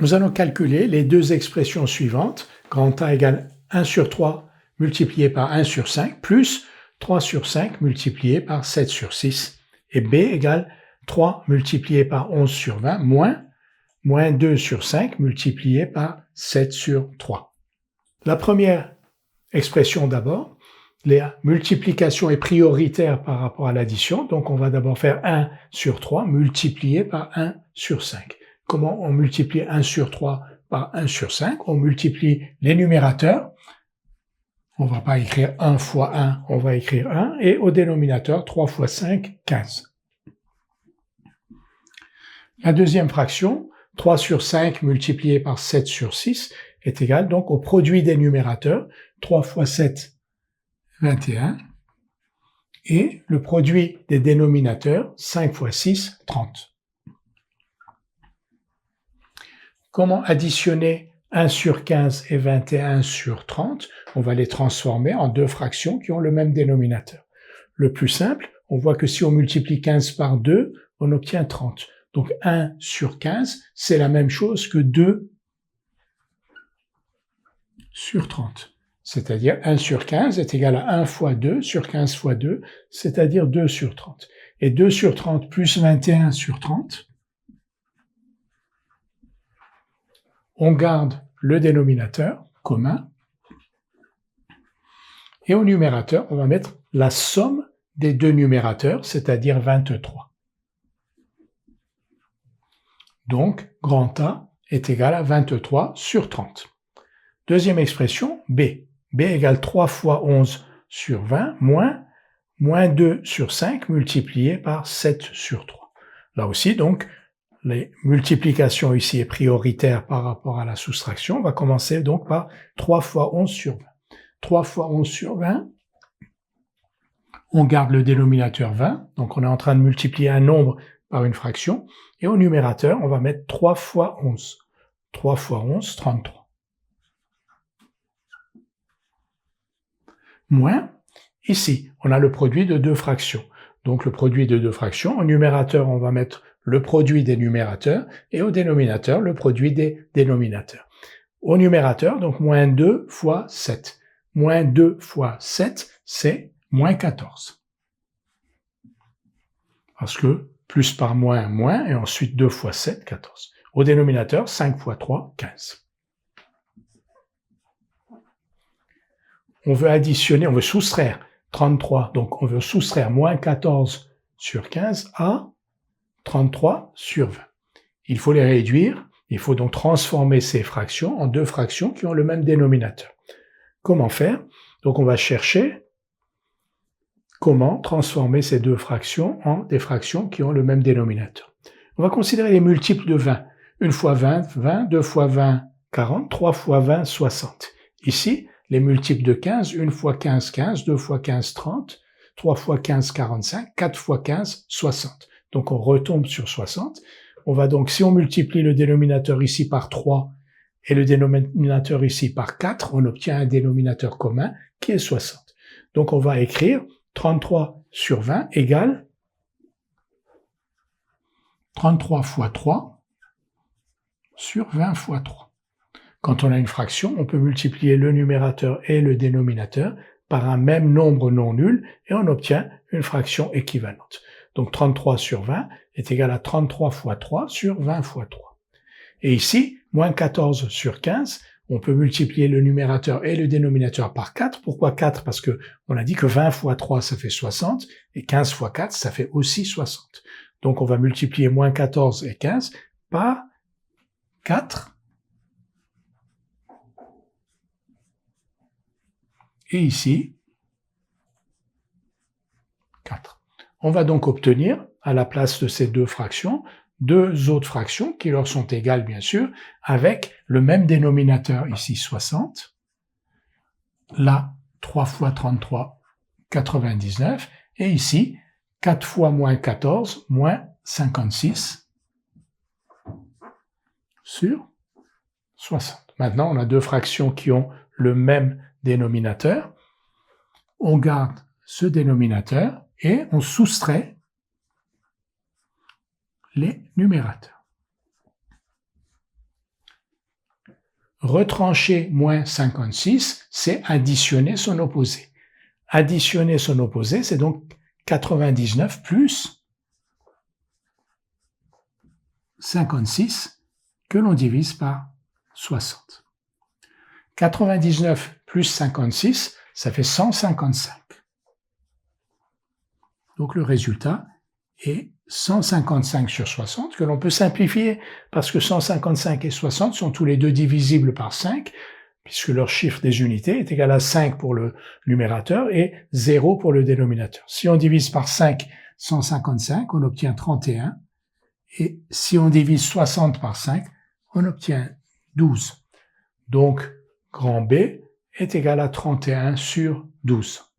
Nous allons calculer les deux expressions suivantes. Grand A égale 1 sur 3 multiplié par 1 sur 5 plus 3 sur 5 multiplié par 7 sur 6. Et B égale 3 multiplié par 11 sur 20 moins 2 sur 5 multiplié par 7 sur 3. La première expression d'abord, la multiplication est prioritaire par rapport à l'addition, donc on va d'abord faire 1 sur 3 multiplié par 1 sur 5. Comment on multiplie 1 sur 3 par 1 sur 5? On multiplie les numérateurs. On ne va pas écrire 1 fois 1, on va écrire 1. Et au dénominateur, 3 fois 5, 15. La deuxième fraction, 3 sur 5 multiplié par 7 sur 6, est égal donc au produit des numérateurs, 3 fois 7, 21. Et le produit des dénominateurs, 5 fois 6, 30. Comment additionner 1 sur 15 et 21 sur 30? On va les transformer en deux fractions qui ont le même dénominateur. Le plus simple, on voit que si on multiplie 15 par 2, on obtient 30. Donc 1 sur 15, c'est la même chose que 2 sur 30. C'est-à-dire 1 sur 15 est égal à 1 fois 2 sur 15 fois 2, c'est-à-dire 2 sur 30. Et 2 sur 30 plus 21 sur 30, on garde le dénominateur commun. Et au numérateur, on va mettre la somme des deux numérateurs, c'est-à-dire 23. Donc, grand A est égal à 23 sur 30. Deuxième expression, B. B égale 3 fois 11 sur 20 moins 2 sur 5 multiplié par 7 sur 3. Là aussi, donc, les multiplications ici est prioritaire par rapport à la soustraction. On va commencer donc par 3 fois 11 sur 20. 3 fois 11 sur 20, on garde le dénominateur 20, donc on est en train de multiplier un nombre par une fraction, et au numérateur, on va mettre 3 fois 11. 3 fois 11, 33. Moins, ici, on a le produit de deux fractions. Donc le produit de deux fractions, au numérateur, on va mettre le produit des numérateurs, et au dénominateur, le produit des dénominateurs. Au numérateur, donc moins 2 fois 7. Moins 2 fois 7, c'est moins 14. Parce que plus par moins, moins, et ensuite 2 fois 7, 14. Au dénominateur, 5 fois 3, 15. On veut additionner, on veut soustraire 33, donc on veut soustraire moins 14 sur 15 à 33 sur 20. Il faut les réduire, il faut donc transformer ces fractions en deux fractions qui ont le même dénominateur. Comment faire? Donc on va chercher comment transformer ces deux fractions en des fractions qui ont le même dénominateur. On va considérer les multiples de 20. 1 fois 20, 20, 2 fois 20, 40, 3 fois 20, 60. Ici, les multiples de 15, 1 fois 15, 15, 2 fois 15, 30, 3 fois 15, 45, 4 fois 15, 60. Donc on retombe sur 60. On va donc, si on multiplie le dénominateur ici par 3 et le dénominateur ici par 4, on obtient un dénominateur commun qui est 60. Donc on va écrire 33 sur 20 égale 33 fois 3 sur 20 fois 3. Quand on a une fraction, on peut multiplier le numérateur et le dénominateur par un même nombre non nul et on obtient une fraction équivalente. Donc 33 sur 20 est égal à 33 fois 3 sur 20 fois 3. Et ici, moins 14 sur 15, on peut multiplier le numérateur et le dénominateur par 4. Pourquoi 4? Parce que on a dit que 20 fois 3, ça fait 60, et 15 fois 4, ça fait aussi 60. Donc on va multiplier moins 14 et 15 par 4. Et ici, 4. On va donc obtenir, à la place de ces deux fractions, deux autres fractions qui leur sont égales, bien sûr, avec le même dénominateur, ici 60. Là, 3 fois 33, 99. Et ici, 4 fois moins 14, moins 56 sur 60. Maintenant, on a deux fractions qui ont le même dénominateur. On garde ce dénominateur et on soustrait les numérateurs. retrancher moins 56, c'est additionner son opposé. Additionner son opposé, c'est donc 99 plus 56 que l'on divise par 60. 99 plus 56, ça fait 155. Donc le résultat est 155 sur 60, que l'on peut simplifier parce que 155 et 60 sont tous les deux divisibles par 5, puisque leur chiffre des unités est égal à 5 pour le numérateur et 0 pour le dénominateur. Si on divise par 5 155, on obtient 31, et si on divise 60 par 5, on obtient 12. Donc, grand B est égal à 31 sur 12.